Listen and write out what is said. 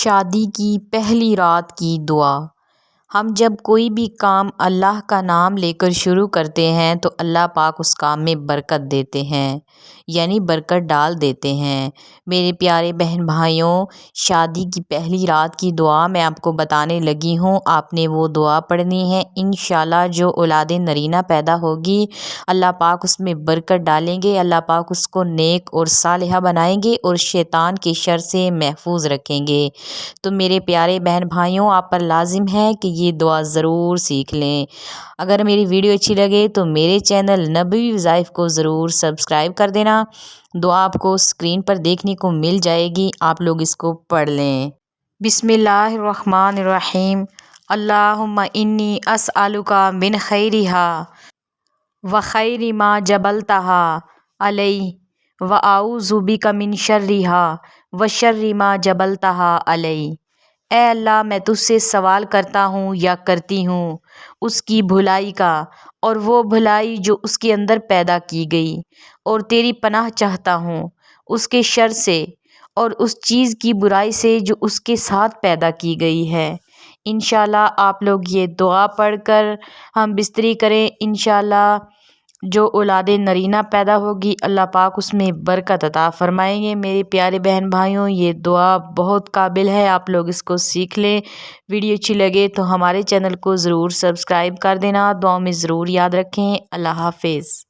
شادی کی پہلی رات کی دعا۔ ہم جب کوئی بھی کام اللہ کا نام لے کر شروع کرتے ہیں تو اللہ پاک اس کام میں برکت دیتے ہیں، یعنی برکت ڈال دیتے ہیں۔ میرے پیارے بہن بھائیوں، شادی کی پہلی رات کی دعا میں آپ کو بتانے لگی ہوں۔ آپ نے وہ دعا پڑھنی ہے۔ انشاءاللہ جو اولاد نرینہ پیدا ہوگی، اللہ پاک اس میں برکت ڈالیں گے، اللہ پاک اس کو نیک اور صالحہ بنائیں گے اور شیطان کے شر سے محفوظ رکھیں گے۔ تو میرے پیارے بہن بھائیوں، آپ پر لازم ہے کہ یہ دعا ضرور سیکھ لیں۔ اگر میری ویڈیو اچھی لگے تو میرے چینل نبوی وظائف کو ضرور سبسکرائب کر دینا۔ دعا آپ کو اسکرین پر دیکھنے کو مل جائے گی، آپ لوگ اس کو پڑھ لیں۔ بسم اللہ الرحمن الرحیم۔ اللہم انی اسألک من خیرہا وخیر ما جبلتہا علیہ واعوذ بک من شرہا وشر ما جبلتہا علیہ۔ اے اللہ، میں تجھ سے سوال کرتا ہوں یا کرتی ہوں اس کی بھلائی کا اور وہ بھلائی جو اس کے اندر پیدا کی گئی، اور تیری پناہ چاہتا ہوں اس کے شر سے اور اس چیز کی برائی سے جو اس کے ساتھ پیدا کی گئی ہے۔ انشاءاللہ آپ لوگ یہ دعا پڑھ کر ہم بستری کریں۔ انشاءاللہ جو اولاد نرینہ پیدا ہوگی، اللہ پاک اس میں برکت عطا فرمائیں گے۔ میرے پیارے بہن بھائیوں، یہ دعا بہت قابل ہے، آپ لوگ اس کو سیکھ لیں۔ ویڈیو اچھی لگے تو ہمارے چینل کو ضرور سبسکرائب کر دینا، دعاؤں میں ضرور یاد رکھیں۔ اللہ حافظ۔